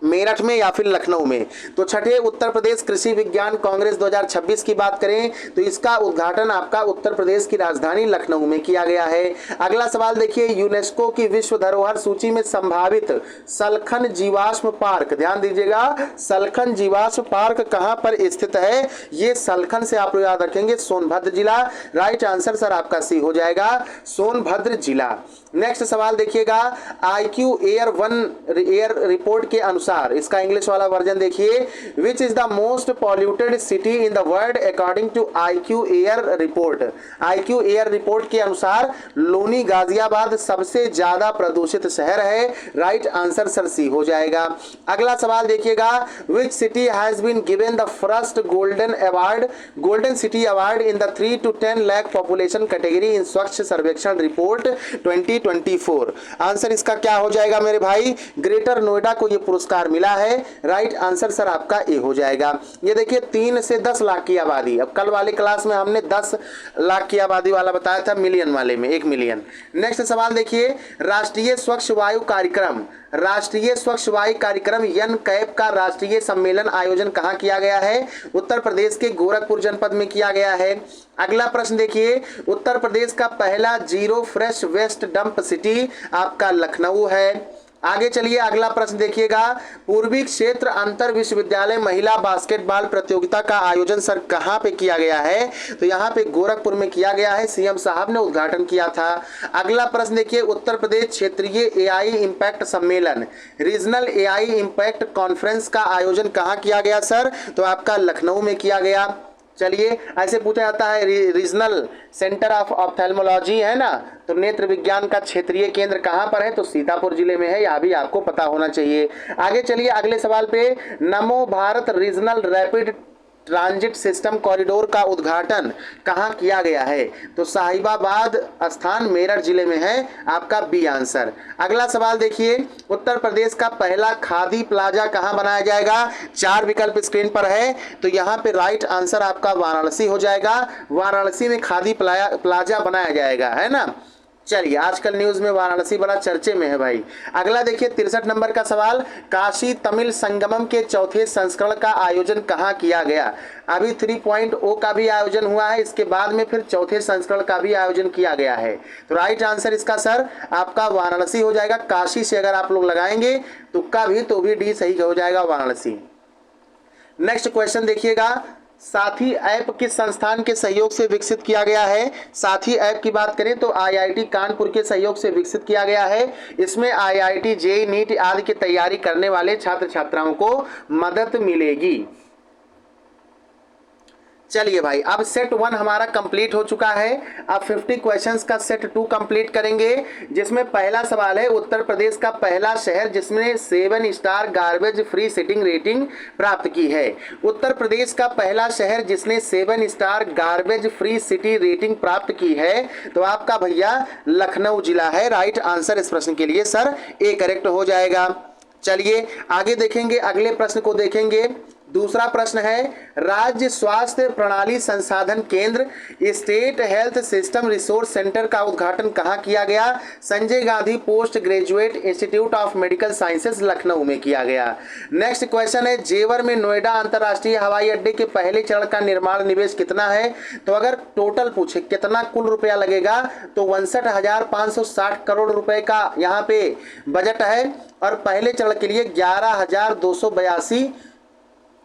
मेरठ में या फिर लखनऊ में। तो छठे उत्तर प्रदेश कृषि विज्ञान कांग्रेस 2026 की बात करें तो इसका उद्घाटन आपका उत्तर प्रदेश की राजधानी लखनऊ में किया गया है। अगला सवाल देखिए, यूनेस्को की विश्व धरोहर सूची में संभावित सलखन जीवाश्म पार्क, ध्यान दीजिएगा, सलखन जीवाश्म पार्क कहां पर स्थित है? ये सलखन से आप लोग याद रखेंगे सोनभद्र जिला। राइट आंसर सर आपका सी हो जाएगा, सोनभद्र जिला। नेक्स्ट सवाल देखिएगा, आईक्यू एयर रिपोर्ट के अनुसार, इसका इंग्लिश वाला वर्जन देखिए, which is the most polluted city in the world according to IQ air report. IQ air report के अनुसार लोनी गाजियाबाद सबसे ज्यादा प्रदूषित शहर है। राइट आंसर सर सी हो जाएगा। अगला सवाल देखिएगा, which city has been given the first golden city award in the 3 to 10 lakh population category in Swachh Survekshan report 2024। Answer इसका क्या हो जाएगा मेरे भाई? ग्रेटर नोएडा को यह पुरस्कार मिला है। राइट आंसर सर आपका ए हो जाएगा। ये देखिए 3 से 10 लाख की आबादी, अब कल वाले क्लास में हमने 10 लाख की आबादी वाला बताया था, मिलियन वाले में 1 मिलियन। नेक्स्ट सवाल देखिए, राष्ट्रीय स्वच्छ वायु कार्यक्रम यन-कैप का राष्ट्रीय सम्मेलन आयोजन कहां किया गया है? उत्तर प्रदेश के गोरखपुर जनपद में किया गया है। अगला प्रश्न देखिए, उत्तर प्रदेश का पहला zero fresh waste dump city आपका लखनऊ है। आगे चलिए अगला प्रश्न देखिएगा, पूर्वी क्षेत्र अंतर विश्वविद्यालय महिला बास्केटबॉल प्रतियोगिता का आयोजन सर कहां पे किया गया है? तो यहां पे गोरखपुर में किया गया है, सीएम साहब ने उद्घाटन किया था। अगला प्रश्न देखिए, उत्तर प्रदेश क्षेत्रीय एआई इम्पैक्ट सम्मेलन रीजनल एआई इम्पैक्ट कॉन्फ्रेंस का आयोजन कहां किया गया सर? तो आपका लखनऊ में किया गया। चलिए ऐसे पूछा जाता है, रीजनल सेंटर ऑफ ऑप्थेल्मोलॉजी है ना, तो नेत्र विज्ञान का क्षेत्रीय केंद्र कहां पर है? तो सीतापुर जिले में है, यह भी आपको पता होना चाहिए। आगे चलिए अगले सवाल पे, नमो Bharat regional rapid transit system corridor का उद्घाटन कहां किया गया है? तो साहिबाबाद स्थान मेरठ जिले में है, आपका बी आंसर। अगला सवाल देखिए, उत्तर प्रदेश का पहला खादी प्लाजा कहां बनाया जाएगा? 4 विकल्प स्क्रीन पर है, तो यहां पे राइट आंसर आपका वाराणसी हो जाएगा। वाराणसी में खादी प्लाजा बनाया जाएगा, है ना। चलिए आजकल न्यूज में वाराणसी बड़ा चर्चे में है भाई। अगला देखिए 63 नंबर का सवाल, काशी तमिल संगमम के चौथे संस्करण का आयोजन कहां किया गया? अभी 3.0 का भी आयोजन हुआ है, इसके बाद में फिर चौथे संस्करण का भी आयोजन किया गया है। तो राइट आंसर इसका सर आपका वाराणसी हो जाएगा। काशी से अगर आप लोग लगाएंगे तुक्का भी तो भी डी सही हो जाएगा, वाराणसी। नेक्स्ट क्वेश्चन देखिएगा, साथी ऐप किस संस्थान के सहयोग से विकसित किया गया है? साथी ऐप की बात करें तो आईआईटी कानपुर के सहयोग से विकसित किया गया है। इसमें आईआईटी जेईई नीट आदि की तैयारी करने वाले छात्र छात्राओं को मदद मिलेगी। चलिए भाई, अब सेट 1 हमारा कंप्लीट हो चुका है। अब 50 क्वेश्चंस का सेट 2 कंप्लीट करेंगे, जिसमें पहला सवाल है, उत्तर प्रदेश का पहला शहर जिसने 7 star garbage free sitting rating प्राप्त की है। उत्तर प्रदेश का पहला शहर जिसने 7 star garbage free city rating प्राप्त की है, तो आपका भैया लखनऊ जिला है। राइट आंसर इस प्रश्न के लिए सर ए करेक्ट हो जाएगा। चलिए आगे देखेंगे, अगले प्रश्न को देखेंगे। दूसरा प्रश्न है, राज्य स्वास्थ्य प्रणाली संसाधन केंद्र state health system resource centre का उद्घाटन कहां किया गया? Sanjay Gandhi post graduate institute of medical sciences Lucknow में किया गया। नेक्स्ट क्वेश्चन है, जेवर में नोएडा अंतर्राष्ट्रीय हवाई अड्डे के पहले चरण का निर्माण निवेश कितना है? तो अगर टोटल पूछे कितना कुल रुपया लगेगा तो 62,560 करोड़ रुपए का यहाँ पे बजट है, और पहले चरण के लिए 11,282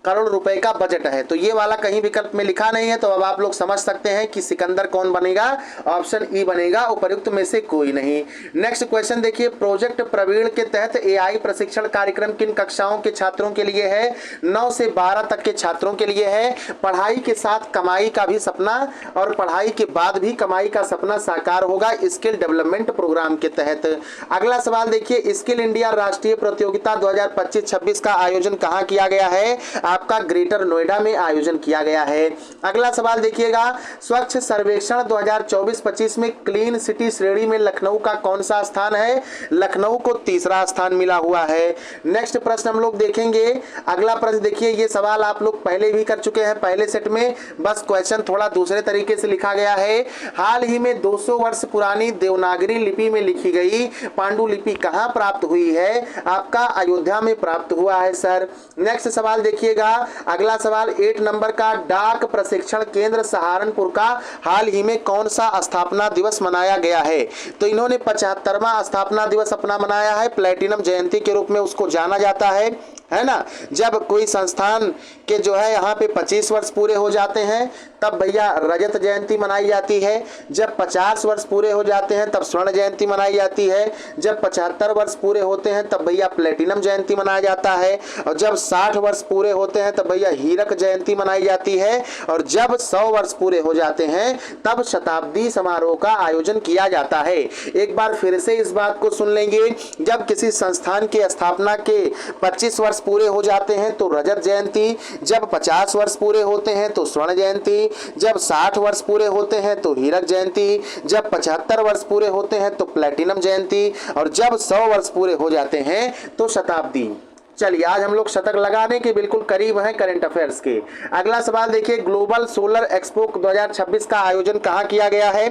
करोड़ रुपए का बजट है। तो ये वाला कहीं विकल्प में लिखा नहीं है, तो अब आप लोग समझ सकते हैं कि सिकंदर कौन बनेगा? ऑप्शन ई बनेगा, उपयुक्त में से कोई नहीं। नेक्स्ट क्वेश्चन देखिए, प्रोजेक्ट प्रवीण के तहत एआई प्रशिक्षण कार्यक्रम किन कक्षाओं के छात्रों के लिए है? 9 से 12 तक के छात्रों के लिए है। पढ़ाई के साथ कमाई का भी सपना और पढ़ाई के बाद भी कमाई का सपना साकार होगा स्किल डेवलपमेंट प्रोग्राम के तहत। अगला सवाल देखिए, स्किल इंडिया राष्ट्रीय प्रतियोगिता 2025-26 का आयोजन कहां किया गया है? आपका ग्रेटर नोएडा में आयोजन किया गया है। अगला सवाल देखिएगा, स्वच्छ सर्वेक्षण 2024-25 में क्लीन सिटी श्रेणी में लखनऊ का कौन सा स्थान है? लखनऊ को तीसरा स्थान मिला हुआ है। नेक्स्ट प्रश्न हम लोग देखेंगे। अगला प्रश्न देखिए, ये सवाल आप लोग पहले भी कर चुके हैं पहले सेट में, बस क्वेश्चन थोड़ा दूसरे तरीके से लिखा गया है। हाल ही में 200 वर्ष पुरानी देवनागरी लिपि में लिखी गई पांडुलिपि कहाँ प्राप्त हुई है? आपका अयोध्या में प्राप्त हुआ है सर। नेक्स्ट सवाल देखिएगा, अगला सवाल 8 नंबर का, डाक प्रशिक्षण केंद्र सहारनपुर का हाल ही में कौन सा स्थापना दिवस मनाया गया है? तो इन्होंने 75वां स्थापना दिवस अपना मनाया है, प्लेटिनम जयंती के रूप में उसको जाना जाता है ना। जब कोई संस्थान के जो है यहाँ पे 25 वर्ष पूरे हो जाते हैं तब भैया रजत जयंती मनाई जाती है, जब 50 वर्ष पूरे हो जाते हैं तब स्वर्ण जयंती मनाई जाती है, जब 75 वर्ष पूरे होते हैं तब भैया प्लेटिनम जयंती मनाया जाता है, और जब 60 वर्ष पूरे होते हैं तब भैया हीरक जयंती मनाई जाती है, और जब 100 वर्ष पूरे हो जाते हैं तब शताब्दी समारोह का आयोजन किया जाता है। एक बार फिर से इस बात को सुन लेंगे, जब किसी संस्थान की स्थापना के 25 वर्ष पूरे हो जाते हैं तो रजत जयंती, जब 50 वर्ष पूरे होते हैं तो स्वर्ण जयंती, जब 60 वर्ष पूरे होते हैं तो हीरक जयंती, जब 75 वर्ष पूरे होते हैं तो प्लेटिनम जयंती, और जब 100 वर्ष पूरे हो जाते हैं तो शताब्दी। चलिए, आज हम लोग शतक लगाने के बिल्कुल करीब हैं करंट अफेयर्स के। अगला सवाल देखिए, ग्लोबल सोलर एक्सपो 2026 का आयोजन कहाँ किया गया है?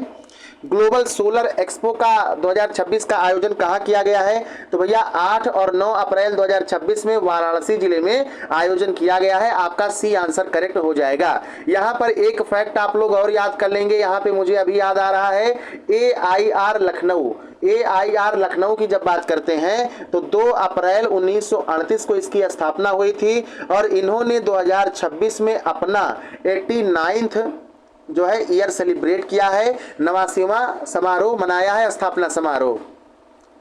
ग्लोबल सोलर एक्सपो का 2026 का आयोजन कहाँ किया गया है? तो भैया 8 और 9 अप्रैल 2026 में वाराणसी जिले में आयोजन किया गया है। आपका सी आंसर करेक्ट हो जाएगा। यहाँ पर एक फैक्ट आप लोग और याद कर लेंगे, यहाँ पे मुझे अभी याद आ रहा है, AIR लखनऊ, AIR लखनऊ की जब बात करते हैं तो 2 अप्रैल 1938 को इसकी स्थापना हुई थी, और इन्होंने 2026 में अपना 89th जो है ईयर सेलिब्रेट किया है, 89वां समारोह मनाया है, स्थापना समारोह।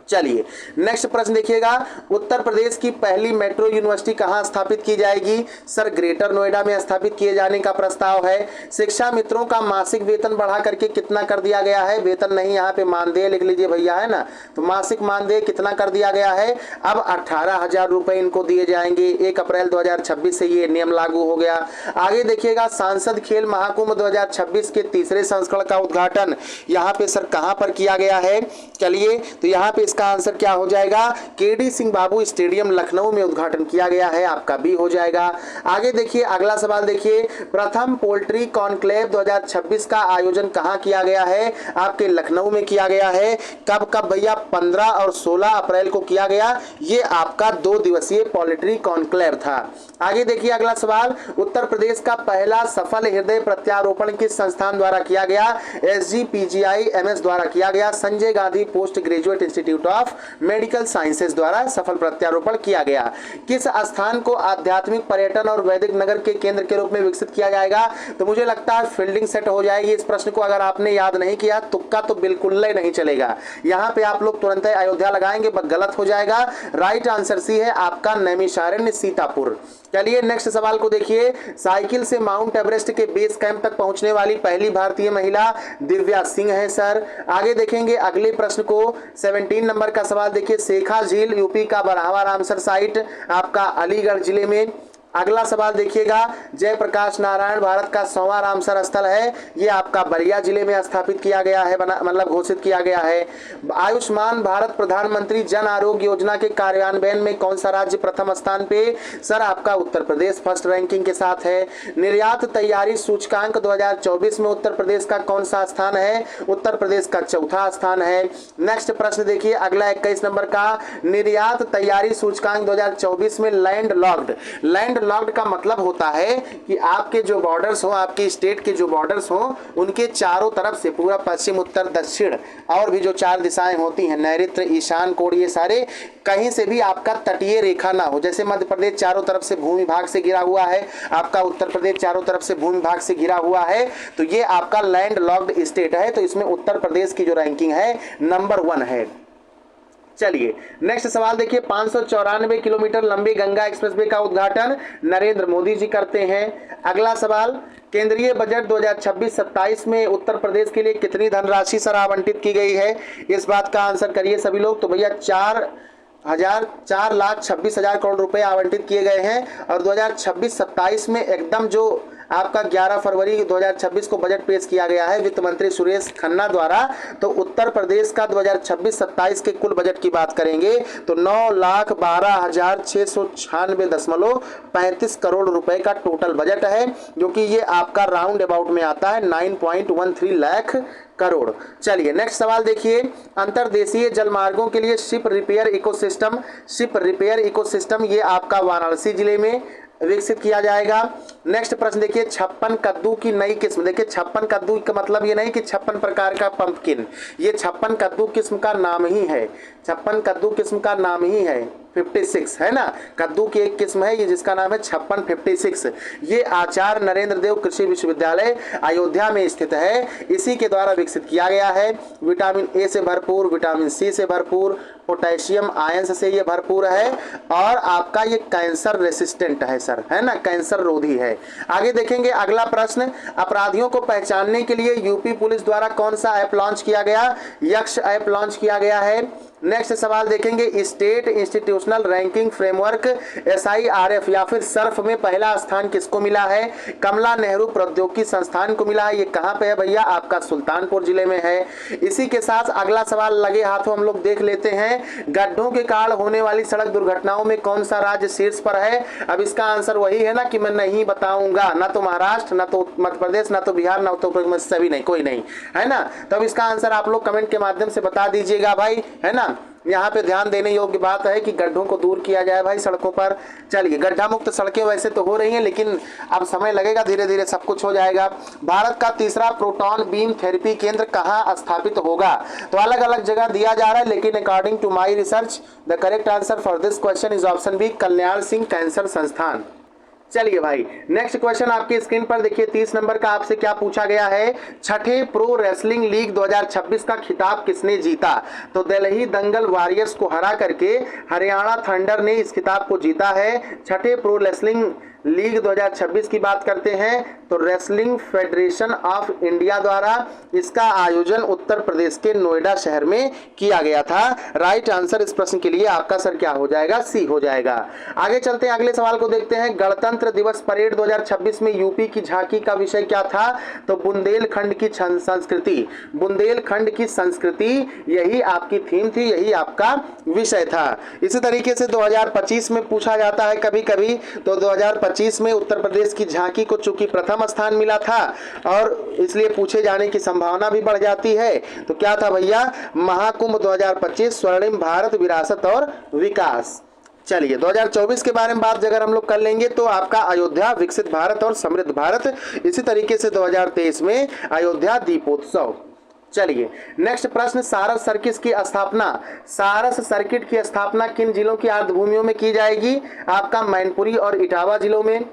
चलिए, नेक्स्ट प्रश्न देखिएगा, उत्तर प्रदेश की पहली मेट्रो यूनिवर्सिटी कहां स्थापित की जाएगी? सर, ग्रेटर नोएडा में स्थापित किए जाने का प्रस्ताव है। शिक्षा मित्रों का मासिक वेतन बढ़ा करके कितना कर दिया गया है? वेतन नहीं, यहाँ पे मानदेय लिख लीजिए भैया, है ना। तो मासिक मानदेय कितना कर दिया गया है? अब 18,000 रुपए इनको दिए जाएंगे। 1 अप्रैल 2026 से ये नियम लागू हो गया। आगे देखिएगा, सांसद खेल महाकुंभ 2026 के तीसरे संस्करण का उद्घाटन यहाँ पे सर कहाँ पर किया गया है? चलिए, तो यहाँ पे इसका आंसर क्या हो जाएगा? KD सिंह बाबू स्टेडियम लखनऊ में उद्घाटन किया गया है, आपका बी हो जाएगा। आगे देखिए, अगला सवाल देखिए, प्रथम पोल्ट्री कॉन्क्लेव 2026 का आयोजन कहां किया गया है? आपके लखनऊ में किया गया है। कब कब भैया? 15 और 16 अप्रैल को किया गया। ये आपका 2 दिवसीय पोल्ट्री कॉन्क्लेव था। आगे देखिए, अगला सवाल, उत्तर प्रदेश का पहला सफल हृदय प्रत्यारोपण किस संस्थान द्वारा किया गया? SGPGI-MS द्वारा किया गया। Sanjay Gandhi post graduate institute of medical sciences द्वारा सफल प्रत्यारोपण किया गया। किस स्थान को आध्यात्मिक पर्यटन और वैदिक नगर के केंद्र के रूप में विकसित किया जाएगा? तो मुझे लगता है फील्डिंग सेट हो जाएगी इस प्रश्न को। अगर आपने याद नहीं किया, तुक्का तो बिल्कुल ही नहीं चलेगा। यहाँ पे आप लोग तुरंत अयोध्या लगाएंगे, गलत हो जाएगा। राइट आंसर सी है आपका नैमिषारण्य सीतापुर। चलिए, नेक्स्ट सवाल को देखिए, साइकिल से माउंट एवरेस्ट के बेस कैंप तक पहुंचने वाली पहली भारतीय महिला दिव्या सिंह है सर। आगे देखेंगे अगले प्रश्न को, 17 नंबर का सवाल देखिए, शेखा झील यूपी का बढ़ावा रामसर साइट आपका अलीगढ़ जिले में। अगला सवाल देखिएगा, जयप्रकाश नारायण भारत का 100वां रामसर स्थल है, ये आपका बलिया जिले में स्थापित किया गया है, मतलब घोषित किया गया है। आयुष्मान भारत प्रधानमंत्री जन आरोग्य योजना के कार्यान्वयन में कौन सा राज्य प्रथम स्थान पे? सर, आपका उत्तर प्रदेश फर्स्ट रैंकिंग के साथ है। निर्यात तैयारी सूचकांक 2024 में उत्तर प्रदेश का कौन सा स्थान है? उत्तर प्रदेश का 4था स्थान है। नेक्स्ट प्रश्न देखिए, अगला 21 नंबर का, निर्यात तैयारी सूचकांक 2024 में लैंड लॉक्ड का मतलब होता है कि आपके जो बॉर्डर्स हो, आपके स्टेट के जो बॉर्डर्स हो, उनके चारों तरफ से पूरा पश्चिम उत्तर दक्षिण और भी जो 4 दिशाएं होती हैं, नैऋत्य ईशान कोण, ये सारे कहीं से भी आपका तटीय रेखा ना हो। जैसे मध्य प्रदेश चारों तरफ से भूमि भाग से घिरा हुआ है, आपका उत्तर प्रदेश चारों तरफ से भूमि भाग से घिरा हुआ है, तो ये आपका लैंड लॉक्ड स्टेट है। तो इसमें उत्तर प्रदेश की जो रैंकिंग है नंबर 1 है। चलिए, नेक्स्ट सवाल देखिए, 594 किलोमीटर लंबी गंगा एक्सप्रेसवे का उद्घाटन नरेंद्र मोदी जी करते हैं। अगला सवाल, केंद्रीय बजट 2026-27 में उत्तर प्रदेश के लिए कितनी धनराशि सर आवंटित की गई है? इस बात का आंसर करिए सभी लोग। तो भैया हजार 4,26,000 करोड़ रुपए आवंटित किए गए हैं। और 2026-27 में एकदम जो आपका 11 फरवरी 2026 को बजट पेश किया गया है वित्त मंत्री सुरेश खन्ना द्वारा, तो उत्तर प्रदेश का 2026-27 के कुल बजट की बात करेंगे तो 9,12,696.35 करोड़ रुपए का टोटल बजट है, जो कि ये आपका राउंड अबाउट में आता है 9.13 लाख करोड़। चलिए नेक्स्ट सवाल देखिए, अंतर्देशीय जलमार्गों के लिए शिप रिपेयर इकोसिस्टम ये आपका वाराणसी जिले में विकसित किया जाएगा। नेक्स्ट प्रश्न देखिए, 56 कद्दू की नई किस्म। देखिए 56 कद्दू का मतलब ये नहीं कि 56 प्रकार का पंपकिन, ये 56 कद्दू किस्म का नाम ही है, 56 कद्दू किस्म का नाम ही है। 56 है ना, कद्दू की एक किस्म है ये जिसका नाम है 5656। ये आचार्य नरेंद्र देव कृषि विश्वविद्यालय अयोध्या में स्थित है, इसी के द्वारा विकसित किया गया है। विटामिन ए से भरपूर, विटामिन सी से भरपूर, पोटेशियम आयंस से ये भरपूर है और आपका ये कैंसर रेसिस्टेंट है सर, है ना, कैंसर रोधी है। आगे देखेंगे अगला प्रश्न, अपराधियों को पहचानने के लिए यूपी पुलिस द्वारा कौन सा ऐप लॉन्च किया गया? यक्ष ऐप लॉन्च किया गया है। नेक्स्ट सवाल देखेंगे, state institutional ranking framework SIRF या फिर सर्फ में पहला स्थान किसको मिला है? कमला नेहरू प्रौद्योगिकी संस्थान को मिला है। ये कहाँ पे है भैया? आपका सुल्तानपुर जिले में है। इसी के साथ अगला सवाल लगे हाथों हम लोग देख लेते हैं, गड्ढों के कारण होने वाली सड़क दुर्घटनाओं में कौन सा राज्य शीर्ष पर है? अब इसका आंसर वही है ना कि मैं नहीं बताऊंगा, ना तो महाराष्ट्र, ना तो मध्य प्रदेश, ना तो बिहार, ना तो सभी नहीं, कोई नहीं, है ना। तो अब इसका आंसर आप लोग कमेंट के माध्यम से बता दीजिएगा भाई, है ना। यहाँ पे ध्यान देने योग्य बात है कि गड्ढों को दूर किया जाए भाई सड़कों पर। चलिए, गड्ढा मुक्त सड़कें वैसे तो हो रही हैं, लेकिन अब समय लगेगा, धीरे धीरे सब कुछ हो जाएगा। भारत का तीसरा प्रोटॉन बीम थेरेपी केंद्र कहाँ स्थापित होगा? तो अलग अलग जगह दिया जा रहा है, लेकिन according to my research the correct answer for this question is option B, Kalyan Singh cancer संस्थान। चलिए भाई, नेक्स्ट क्वेश्चन आपकी स्क्रीन पर देखिए, 30 नंबर का आपसे क्या पूछा गया है? छठे प्रो रेसलिंग लीग 2026 का खिताब किसने जीता? तो दिल्ली दंगल वॉरियर्स को हरा करके हरियाणा थंडर ने इस खिताब को जीता है। छठे प्रो रेसलिंग लीग 2026 की बात करते हैं तो रेसलिंग फेडरेशन ऑफ इंडिया द्वारा इसका आयोजन उत्तर प्रदेश के नोएडा शहर में किया गया था। राइट आंसर इस प्रश्न के लिए आपका सर क्या हो जाएगा? सी हो जाएगा। आगे चलते हैं, अगले सवाल को देखते हैं। गणतंत्र दिवस परेड 2026 में यूपी की झांकी का विषय क्या था? तो बुंदेलखंड की संस्कृति, बुंदेलखंड की संस्कृति यही आपकी थीम थी, यही आपका विषय था। इसी तरीके से 2025 में पूछा जाता है कभी कभी, तो 2025 में उत्तर प्रदेश की झांकी को चूंकि प्रथम स्थान मिला था और इसलिए पूछे जाने की संभावना भी बढ़ जाती है। तो क्या था भैया? महाकुंभ 2025 स्वर्णिम भारत विरासत और विकास। चलिए 2024 के बारे में बात अगर हम लोग कर लेंगे तो आपका अयोध्या विकसित भारत और समृद्ध भारत। इसी तरीके से 2023 में अयोध्या दीपोत्सव। चलिए नेक्स्ट प्रश्न, सारस सर्किट की स्थापना, सारस सर्किट की स्थापना किन जिलों की आर्द्रभूमियों में की जाएगी? आपका मैनपुरी और इटावा जिलों में,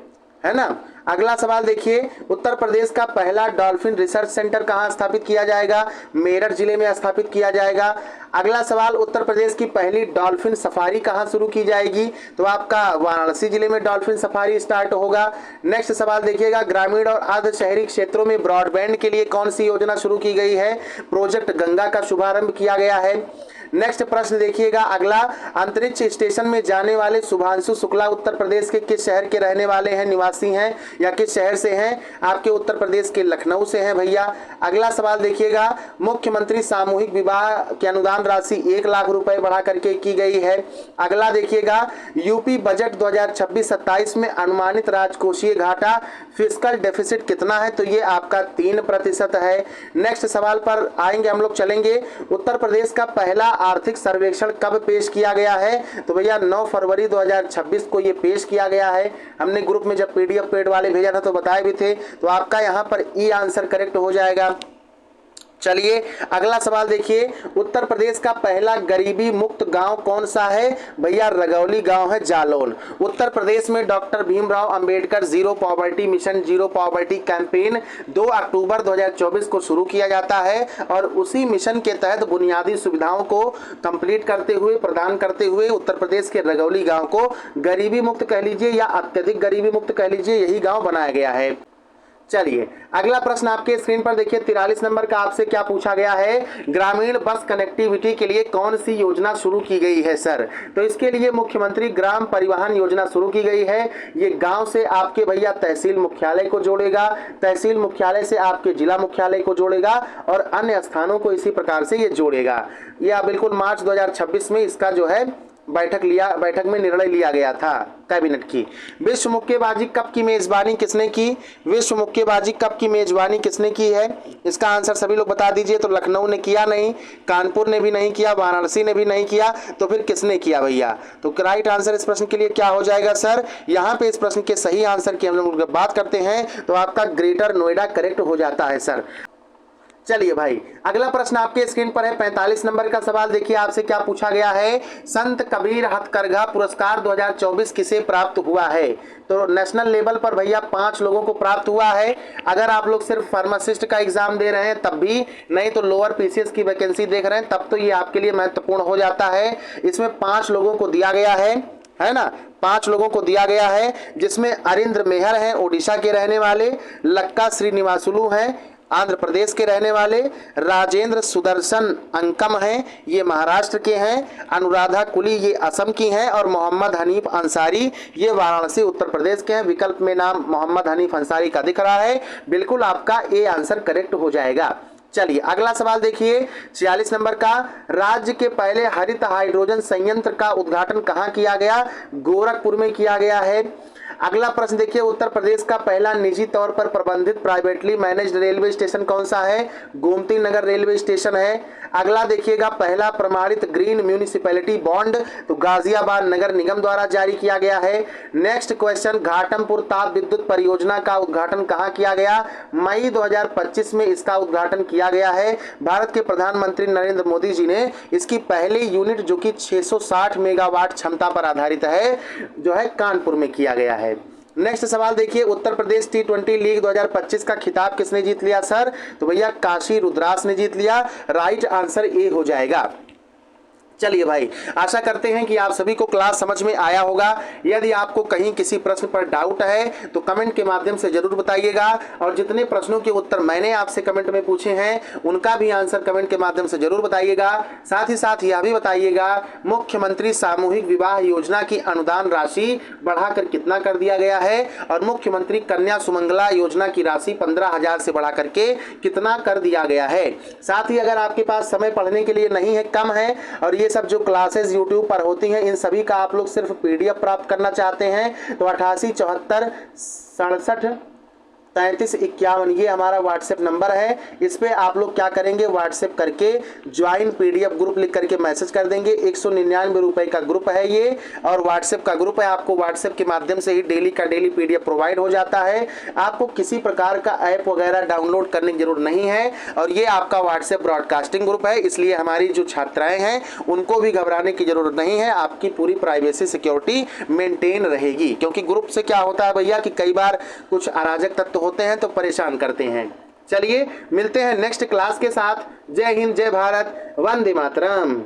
है ना। अगला सवाल देखिए, उत्तर प्रदेश का पहला डॉल्फिन रिसर्च सेंटर कहां स्थापित किया जाएगा? मेरठ जिले में स्थापित किया जाएगा। अगला सवाल, उत्तर प्रदेश की पहली डॉल्फिन सफारी कहां शुरू की जाएगी? तो आपका वाराणसी जिले में डॉल्फिन सफारी स्टार्ट होगा। नेक्स्ट सवाल देखिएगा, ग्रामीण और अर्ध शहरी क्षेत्रों में ब्रॉडबैंड के लिए कौन सी योजना शुरू की गई है? प्रोजेक्ट गंगा का शुभारंभ किया गया है। नेक्स्ट प्रश्न देखिएगा अगला, अंतरिक्ष स्टेशन में जाने वाले शुभांशु शुक्ला उत्तर प्रदेश के किस शहर के रहने वाले हैं, निवासी हैं या किस शहर से हैं? आपके उत्तर प्रदेश के लखनऊ से हैं भैया। अगला सवाल देखिएगा, मुख्यमंत्री सामूहिक विवाह की अनुदान राशि 1 लाख रुपए बढ़ा करके की गई है। अगला देखिएगा, यूपी बजट 2026-27 में अनुमानित राजकोषीय घाटा फिस्कल डेफिसिट कितना है? तो ये आपका 3% है। नेक्स्ट सवाल पर आएंगे हम लोग, चलेंगे, उत्तर प्रदेश का पहला आर्थिक सर्वेक्षण कब पेश किया गया है? तो भैया 9 फरवरी 2026 को ये पेश किया गया है। हमने ग्रुप में जब PDF पेड वाले भेजा था तो बताए भी थे। तो आपका यहाँ पर ई आंसर करेक्ट हो जाएगा। चलिए अगला सवाल देखिए, उत्तर प्रदेश का पहला गरीबी मुक्त गांव कौन सा है? भैया रगौली गांव है, जालौन। उत्तर प्रदेश में doctor Bhimrao Ambedkar zero poverty mission, zero poverty campaign 2 अक्टूबर 2024 को शुरू किया जाता है और उसी मिशन के तहत बुनियादी सुविधाओं को कंप्लीट करते हुए, प्रदान करते हुए उत्तर प्रदेश के रगौली गाँव को गरीबी मुक्त कह लीजिए या अत्यधिक गरीबी मुक्त कह लीजिए, यही गाँव बनाया गया है। चलिए अगला प्रश्न आपके स्क्रीन पर देखिए, 43 नंबर का आपसे क्या पूछा गया है, ग्रामीण बस कनेक्टिविटी के लिए कौन सी योजना शुरू की गई है सर। तो इसके लिए मुख्यमंत्री ग्राम परिवहन योजना शुरू की गई है। ये गांव से आपके भैया तहसील मुख्यालय को जोड़ेगा, तहसील मुख्यालय से आपके जिला मुख्यालय को जोड़ेगा और अन्य स्थानों को इसी प्रकार से ये जोड़ेगा। यह बिल्कुल मार्च 2026 में इसका जो है बैठक में निर्णय लिया गया था कैबिनेट की। विश्व मुक्केबाजी कप की मेजबानी किसने की, विश्व मुक्केबाजी कप की मेजबानी किसने की है, इसका आंसर सभी लोग बता दीजिए। तो लखनऊ ने किया नहीं, कानपुर ने भी नहीं किया, वाराणसी ने भी नहीं किया, तो फिर किसने किया भैया। तो राइट आंसर इस प्रश्न के लिए क्या हो जाएगा सर, यहाँ पे इस प्रश्न के सही आंसर की हम लोग बात करते हैं तो आपका ग्रेटर नोएडा करेक्ट हो जाता है सर। चलिए भाई अगला प्रश्न आपके स्क्रीन पर है, 45 नंबर का सवाल देखिए, आपसे क्या पूछा गया है, संत कबीर हथकरघा पुरस्कार 2024 किसे प्राप्त हुआ है। तो नेशनल लेवल पर भैया 5 लोगों को प्राप्त हुआ है। अगर आप लोग सिर्फ फार्मासिस्ट का एग्जाम दे रहे हैं तब भी, नहीं तो लोअर पीसीएस की वैकेंसी देख रहे हैं तब तो ये आपके लिए महत्वपूर्ण हो जाता है। इसमें 5 लोगों को दिया गया है ना, 5 लोगों को दिया गया है, जिसमें अरिंद्र मेहर हैं ओडिशा के रहने वाले, लक्का श्रीनिवासुलु हैं आंध्र प्रदेश के रहने वाले, राजेंद्र सुदर्शन अंकम हैं ये महाराष्ट्र के हैं, अनुराधा कुली ये असम की हैं और मोहम्मद हनीफ अंसारी ये वाराणसी उत्तर प्रदेश के हैं। विकल्प में नाम मोहम्मद हनीफ अंसारी का दिख रहा है, बिल्कुल आपका ए आंसर करेक्ट हो जाएगा। चलिए अगला सवाल देखिए, 46 नंबर का, राज्य के पहले हरित हाइड्रोजन संयंत्र का उद्घाटन कहाँ किया गया, गोरखपुर में किया गया है। अगला प्रश्न देखिए, उत्तर प्रदेश का पहला निजी तौर पर प्रबंधित प्राइवेटली मैनेज्ड रेलवे स्टेशन कौन सा है, गोमती नगर रेलवे स्टेशन है। अगला देखिएगा, पहला प्रमाणित ग्रीन म्यूनिसिपैलिटी बॉन्ड तो गाजियाबाद नगर निगम द्वारा जारी किया गया है। नेक्स्ट क्वेश्चन, घाटमपुर ताप विद्युत परियोजना का उद्घाटन कहाँ किया गया, मई 2025 में इसका उद्घाटन किया गया है। भारत के प्रधानमंत्री नरेंद्र मोदी जी ने इसकी पहली यूनिट जो कि 660 मेगावाट क्षमता पर आधारित है जो है कानपुर में किया गया है। नेक्स्ट सवाल देखिए, उत्तर प्रदेश T20 लीग 2025 का खिताब किसने जीत लिया सर, तो भैया काशी रुद्रास ने जीत लिया। राइट आंसर ए हो जाएगा। चलिए भाई आशा करते हैं कि आप सभी को क्लास समझ में आया होगा। यदि आपको कहीं किसी प्रश्न पर डाउट है तो कमेंट के माध्यम से जरूर बताइएगा, और जितने प्रश्नों के उत्तर मैंने आपसे कमेंट में पूछे हैं उनका भी आंसर कमेंट के माध्यम से जरूर बताइएगा। साथ ही साथ यह भी बताइएगा मुख्यमंत्री सामूहिक विवाह योजना की अनुदान राशि बढ़ाकर कितना कर दिया गया है, और मुख्यमंत्री कन्या सुमंगला योजना की राशि 15,000 से बढ़ा करके कितना कर दिया गया है। साथ ही अगर आपके पास समय पढ़ने के लिए नहीं है, कम है, और ये सब जो क्लासेस YouTube पर होती हैं इन सभी का आप लोग सिर्फ PDF प्राप्त करना चाहते हैं तो 88 74 67 33 51 ये हमारा व्हाट्सएप नंबर है। इस पे आप लोग क्या करेंगे, व्हाट्सएप करके ज्वाइन PDF ग्रुप लिख करके मैसेज कर देंगे। 199 रुपए का ग्रुप है ये, और व्हाट्सएप का ग्रुप है। आपको व्हाट्सएप के माध्यम से ही डेली का डेली PDF प्रोवाइड हो जाता है। आपको किसी प्रकार का ऐप वगैरह डाउनलोड करने की जरूरत नहीं है, और ये आपका व्हाट्सएप ब्रॉडकास्टिंग ग्रुप है, इसलिए हमारी जो छात्राएं हैं उनको भी घबराने की जरूरत नहीं है। आपकी पूरी प्राइवेसी सिक्योरिटी मेंटेन रहेगी, क्योंकि ग्रुप से क्या होता है भैया कि कई बार कुछ अराजक तत्व होते हैं तो परेशान करते हैं। चलिए मिलते हैं नेक्स्ट क्लास के साथ। जय हिंद, जय भारत, वंदे मातरम।